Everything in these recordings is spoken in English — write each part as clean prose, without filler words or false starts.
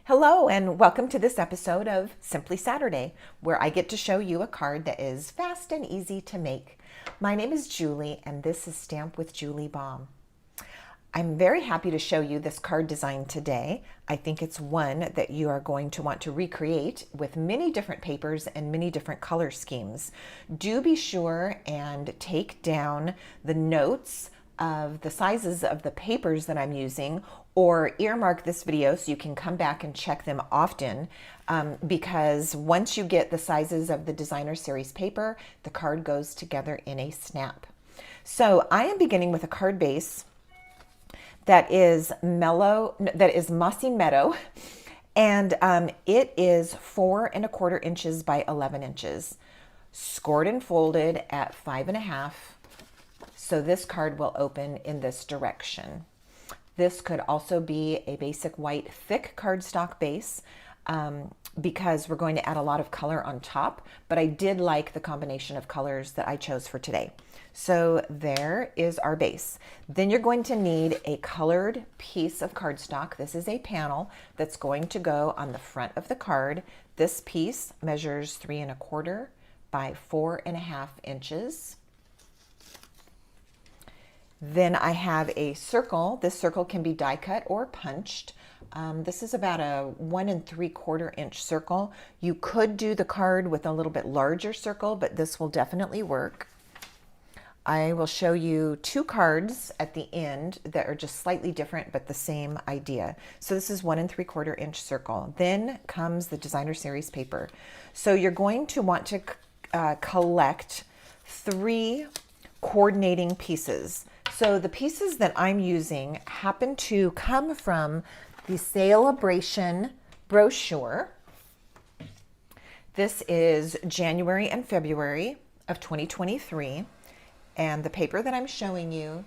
Hello and welcome to this episode of Simply Saturday, where I get to show you a card that is fast and easy to make. My name is Julie and this is Stamp with Julie Baum. I'm very happy to show you this card design today. I think it's one that you are going to want to recreate with many different papers and many different color schemes. Do be sure and take down the notes of the sizes of the papers that I'm using, or earmark this video so you can come back and check them often, because once you get the sizes of the designer series paper, the card goes together in a snap. So I am beginning with a card base that is Mossy Meadow, and it is 4¼ inches by 11 inches, scored and folded at 5½. So this card will open in this direction. This could also be a basic white thick cardstock base, because we're going to add a lot of color on top, but I did like the combination of colors that I chose for today. So there is our base. Then you're going to need a colored piece of cardstock. This is a panel that's going to go on the front of the card. This piece measures 3¼ by 4½ inches. Then I have a circle. This circle can be die cut or punched. This is about a 1¾ inch circle. You could do the card with a little bit larger circle, but this will definitely work. I will show you two cards at the end that are just slightly different, but the same idea. So this is 1¾ inch circle. Then comes the designer series paper. So you're going to want to collect 3 coordinating pieces. So the pieces that I'm using happen to come from the Celebration brochure. This is January and February of 2023. And the paper that I'm showing you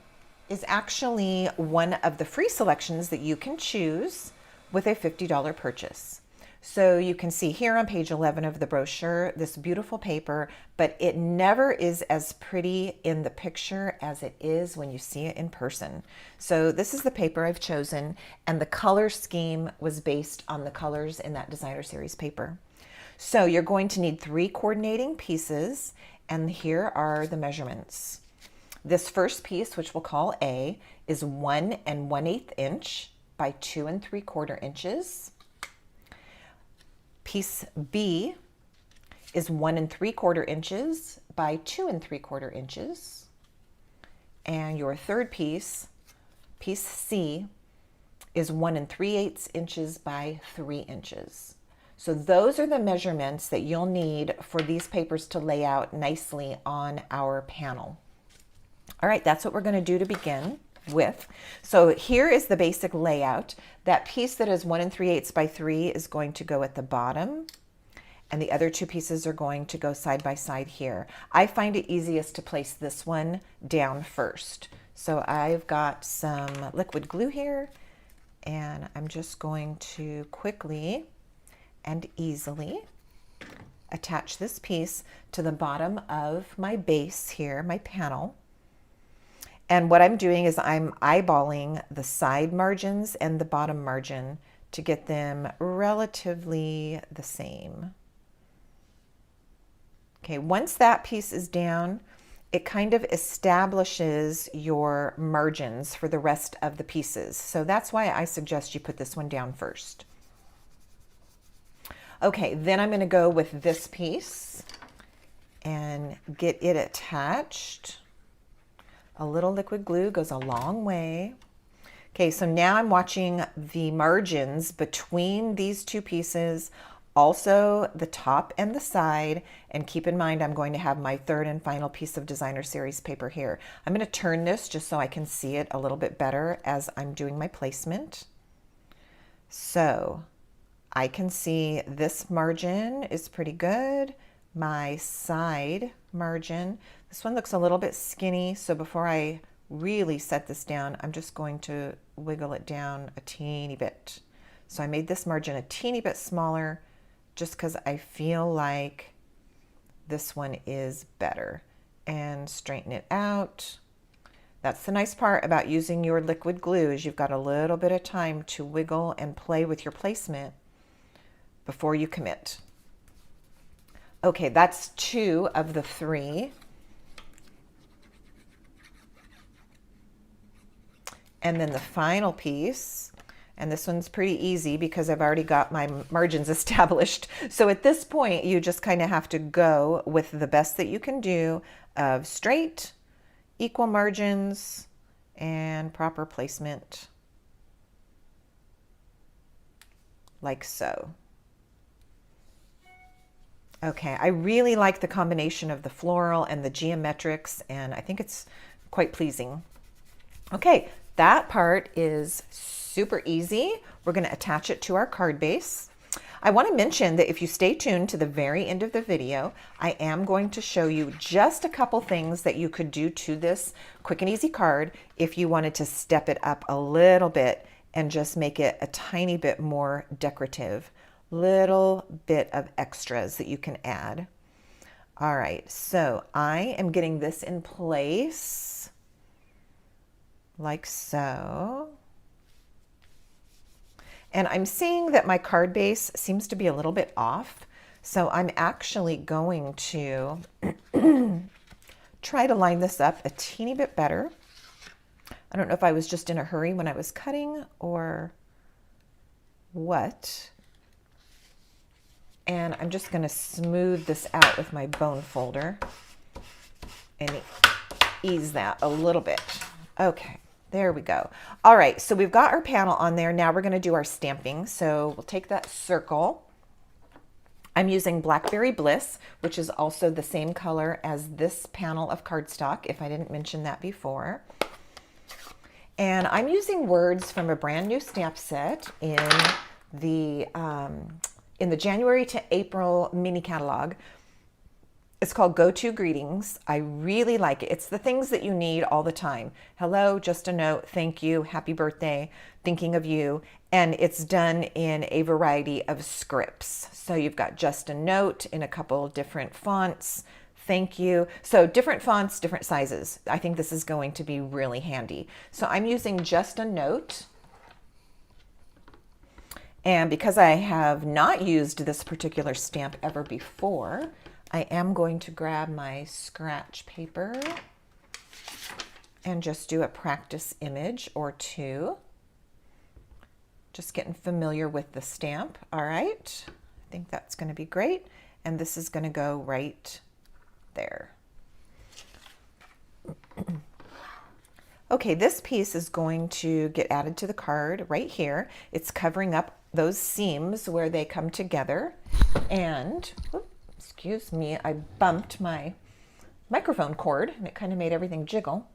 is actually one of the free selections that you can choose with a $50 purchase. So you can see here on page 11 of the brochure, this beautiful paper, but it never is as pretty in the picture as it is when you see it in person. So this is the paper I've chosen, and the color scheme was based on the colors in that designer series paper. So you're going to need 3 coordinating pieces, and here are the measurements. This first piece, which we'll call A, is 1⅛ inch by 2¾ inches. Piece B is 1¾ inches by 2¾ inches. And your third piece, piece C, is 1�3/8 inches by 3 inches. So those are the measurements that you'll need for these papers to lay out nicely on our panel. All right, that's what we're going to do to begin with. So here is the basic layout. That piece that is 1�3/8 by 3 is going to go at the bottom, and the other 2 pieces are going to go side by side here. I find it easiest to place this one down first. So I've got some liquid glue here, and I'm just going to quickly and easily attach this piece to the bottom of my base here, my panel. And what I'm doing is I'm eyeballing the side margins and the bottom margin to get them relatively the same. Okay, once that piece is down, it kind of establishes your margins for the rest of the pieces. So that's why I suggest you put this one down first. Okay, then I'm going to go with this piece and get it attached. A little liquid glue goes a long way. Okay, so now I'm watching the margins between these 2 pieces, also the top and the side, and keep in mind I'm going to have my third and final piece of designer series paper here. I'm going to turn this just so I can see it a little bit better as I'm doing my placement. So I can see this margin is pretty good. My side margin, this one looks a little bit skinny, so before I really set this down, I'm just going to wiggle it down a teeny bit. So I made this margin a teeny bit smaller just because I feel like this one is better. And straighten it out. That's the nice part about using your liquid glue, is you've got a little bit of time to wiggle and play with your placement before you commit. Okay, that's 2 of the 3. And then the final piece, and this one's pretty easy because I've already got my margins established. So at this point, you just kind of have to go with the best that you can do of straight, equal margins, and proper placement, like so. Okay, I really like the combination of the floral and the geometrics, and I think it's quite pleasing. Okay, that part is super easy. We're going to attach it to our card base. I want to mention that if you stay tuned to the very end of the video, I am going to show you just a couple things that you could do to this quick and easy card if you wanted to step it up a little bit and just make it a tiny bit more decorative. Little bit of extras that you can add. All right, so I am getting this in place like so. And I'm seeing that my card base seems to be a little bit off. So I'm actually going to try to line this up a teeny bit better. I don't know if I was just in a hurry when I was cutting or what. And I'm just going to smooth this out with my bone folder and ease that a little bit. Okay, there we go. All right, so we've got our panel on there. Now we're going to do our stamping. So we'll take that circle. I'm using Blackberry Bliss, which is also the same color as this panel of cardstock, if I didn't mention that before. And I'm using words from a brand new stamp set in the January to April mini catalog. It's called Go To Greetings. I really like it. It's the things that you need all the time. Hello, just a note, thank you, happy birthday, thinking of you. And it's done in a variety of scripts. So you've got just a note in a couple different fonts, thank you. So different fonts, different sizes. I think this is going to be really handy. So I'm using just a note. And because I have not used this particular stamp ever before, I am going to grab my scratch paper and just do a practice image or two. Just getting familiar with the stamp. All right, I think that's going to be great. And this is going to go right there. Okay, this piece is going to get added to the card right here. It's covering up those seams where they come together. And, oops, excuse me, I bumped my microphone cord and it kind of made everything jiggle.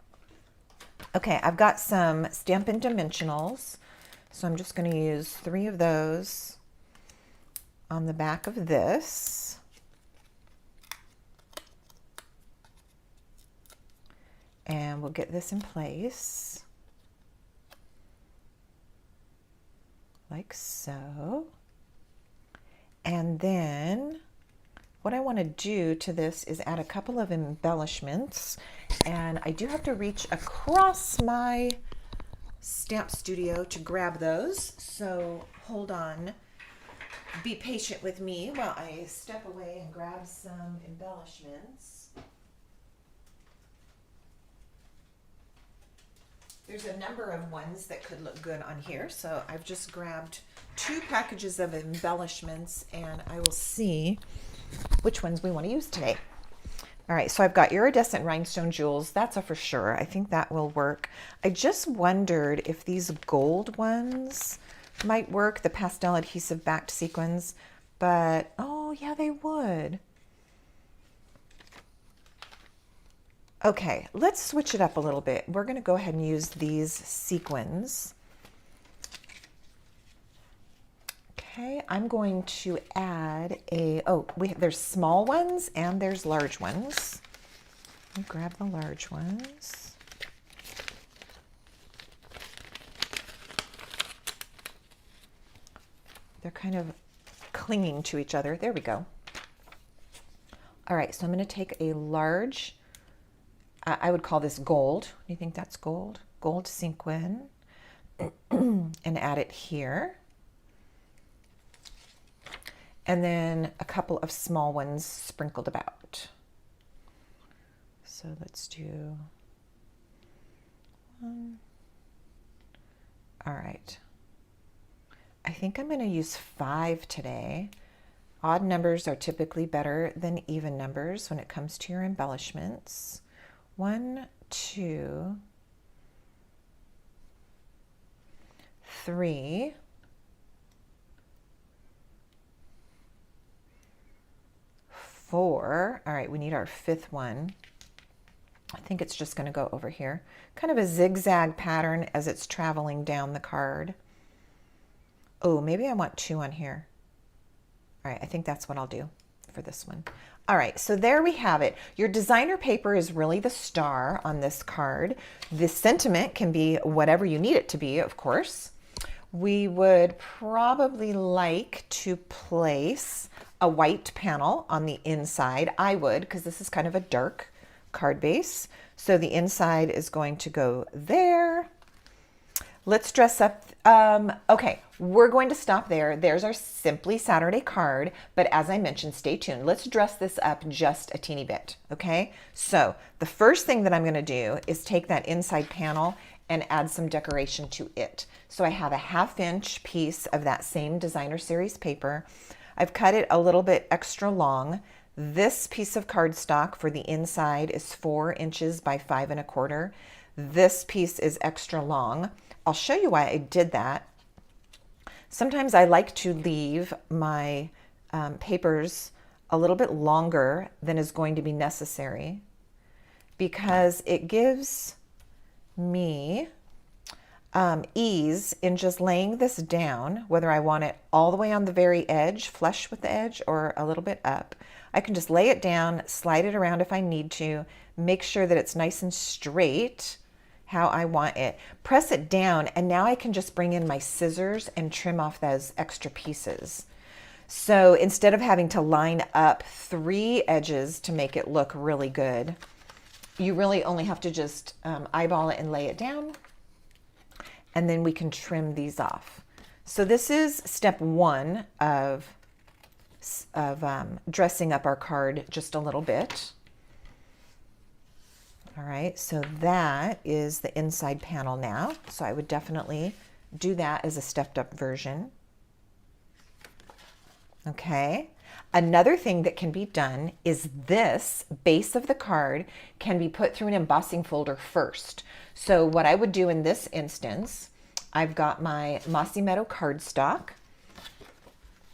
Okay, I've got some Stampin' Dimensionals. So I'm just going to use 3 of those on the back of this. And we'll get this in place like so. And then what I want to do to this is add a couple of embellishments. And I do have to reach across my Stamp Studio to grab those. So hold on. Be patient with me while I step away and grab some embellishments. There's a number of ones that could look good on here. So I've just grabbed 2 packages of embellishments and I will see which ones we want to use today. All right, so I've got iridescent rhinestone jewels. That's a for sure. I think that will work. I just wondered if these gold ones might work, the pastel adhesive backed sequins, but oh yeah, they would. Okay, let's switch it up a little bit. We're going to go ahead and use these sequins. Okay, I'm going to add there's small ones and there's large ones. Let me grab the large ones. They're kind of clinging to each other. There we go. All right, so I'm going to take a large, I would call this gold. Do you think that's gold? Gold sequin and add it here. and then a couple of small ones sprinkled about. So let's do one. All right. I think I'm going to use 5 today. Odd numbers are typically better than even numbers when it comes to your embellishments. 1, 2, 3, 4. All right, we need our 5th one. I think it's just going to go over here. Kind of a zigzag pattern as it's traveling down the card. Oh, maybe I want 2 on here. All right, I think that's what I'll do for this one. All right, so there we have it. Your designer paper is really the star on this card. The sentiment can be whatever you need it to be, of course. We would probably like to place a white panel on the inside. I would, because this is kind of a dark card base. So the inside is going to go there. Let's dress up. Okay, we're going to stop there. There's our Simply Saturday card. But as I mentioned, stay tuned. Let's dress this up just a teeny bit. Okay, so the first thing that I'm going to do is take that inside panel and add some decoration to it. So I have a 1/2 inch piece of that same designer series paper. I've cut it a little bit extra long. This piece of cardstock for the inside is 4 inches by 5 1/4. This piece is extra long. I'll show you why I did that. Sometimes I like to leave my papers a little bit longer than is going to be necessary because it gives me ease in just laying this down, whether I want it all the way on the very edge, flush with the edge, or a little bit up. I can just lay it down, slide it around if I need to, make sure that it's nice and straight how I want it. Press it down, and now I can just bring in my scissors and trim off those extra pieces. So instead of having to line up 3 edges to make it look really good, you really only have to just eyeball it and lay it down, and then we can trim these off. So this is step 1 of dressing up our card just a little bit. All right, so that is the inside panel now. So I would definitely do that as a stepped up version. Okay, another thing that can be done is this base of the card can be put through an embossing folder first. So what I would do in this instance, I've got my Mossy Meadow cardstock,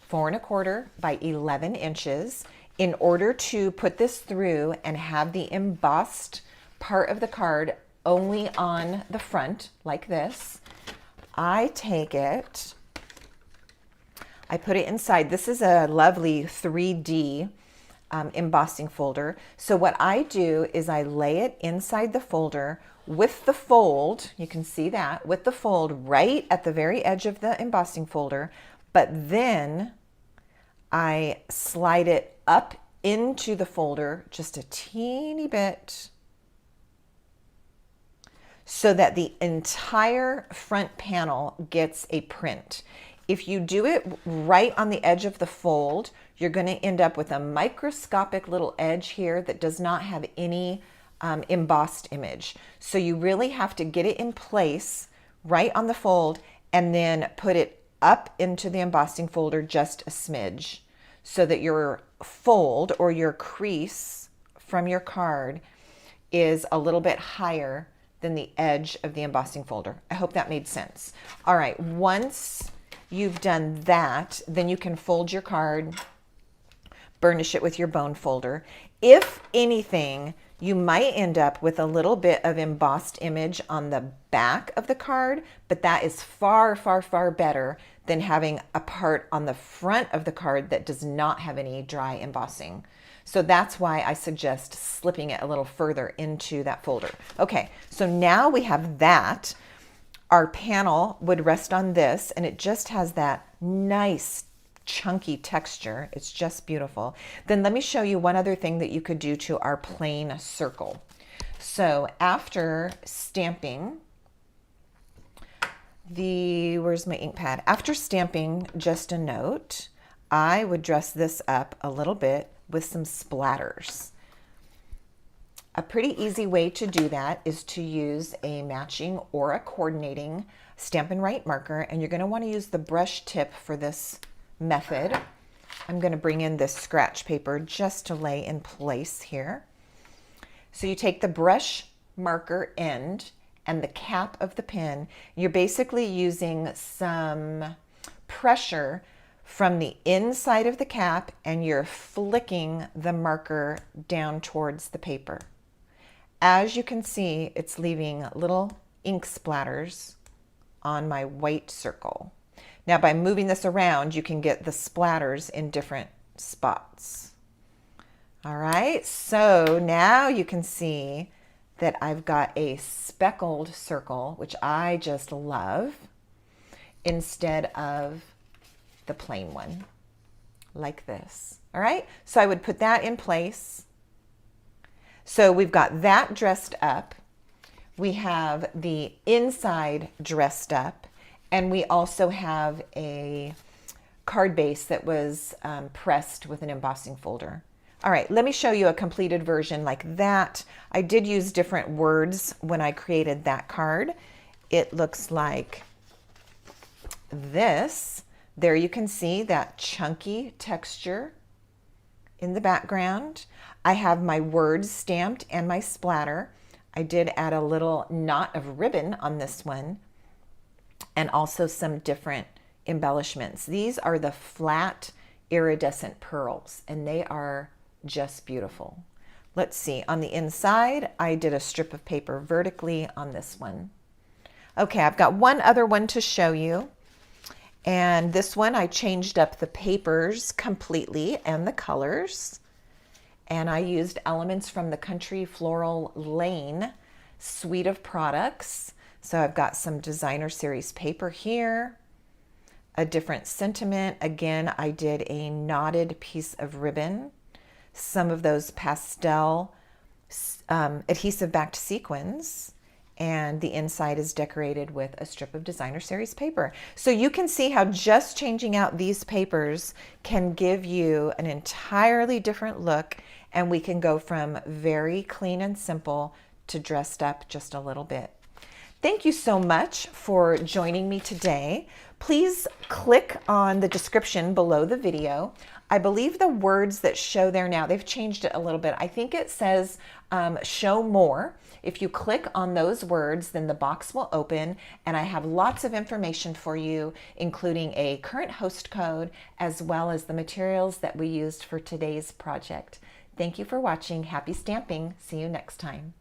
4 1/4 by 11 inches. In order to put this through and have the embossed part of the card only on the front like this, I take it, I put it inside. This is a lovely 3D embossing folder. So what I do is I lay it inside the folder with the fold, you can see that, with the fold right at the very edge of the embossing folder, but then I slide it up into the folder just a teeny bit so that the entire front panel gets a print. If you do it right on the edge of the fold, you're going to end up with a microscopic little edge here that does not have any embossed image. So you really have to get it in place right on the fold and then put it up into the embossing folder just a smidge so that your fold or your crease from your card is a little bit higher than the edge of the embossing folder. I hope that made sense. All right, once you've done that, then you can fold your card, burnish it with your bone folder. If anything, you might end up with a little bit of embossed image on the back of the card, but that is far, far, far better than having a part on the front of the card that does not have any dry embossing. So that's why I suggest slipping it a little further into that folder. Okay, so now we have that. Our panel would rest on this, and it just has that nice chunky texture. It's just beautiful. Then let me show you one other thing that you could do to our plain circle. So after stamping where's my ink pad? After stamping just a note, I would dress this up a little bit with some splatters. A pretty easy way to do that is to use a matching or a coordinating Stampin' Right marker, and you're going to want to use the brush tip for this method. I'm going to bring in this scratch paper just to lay in place here. So you take the brush marker end and the cap of the pen. You're basically using some pressure from the inside of the cap, and you're flicking the marker down towards the paper. As you can see, it's leaving little ink splatters on my white circle. Now, by moving this around, you can get the splatters in different spots. All right, so now you can see that I've got a speckled circle, which I just love, instead of the plain one, like this. All right, so I would put that in place. So we've got that dressed up. We have the inside dressed up, and we also have a card base that was pressed with an embossing folder. All right, let me show you a completed version like that. I did use different words when I created that card. It looks like this. There you can see that chunky texture in the background. I have my words stamped and my splatter. I did add a little knot of ribbon on this one, and also some different embellishments. These are the flat iridescent pearls, and they are just beautiful. Let's see, on the inside, I did a strip of paper vertically on this one. Okay, I've got one other one to show you. And this one, I changed up the papers completely and the colors. And I used elements from the Country Floral Lane suite of products. So I've got some designer series paper here, a different sentiment. Again, I did a knotted piece of ribbon, some of those pastel adhesive backed sequins, and the inside is decorated with a strip of designer series paper. So you can see how just changing out these papers can give you an entirely different look, and we can go from very clean and simple to dressed up just a little bit. Thank you so much for joining me today. Please click on the description below the video. I believe the words that show there now, they've changed it a little bit. I think it says show more. If you click on those words, then the box will open, and I have lots of information for you, including a current host code, as well as the materials that we used for today's project. Thank you for watching. Happy stamping. See you next time.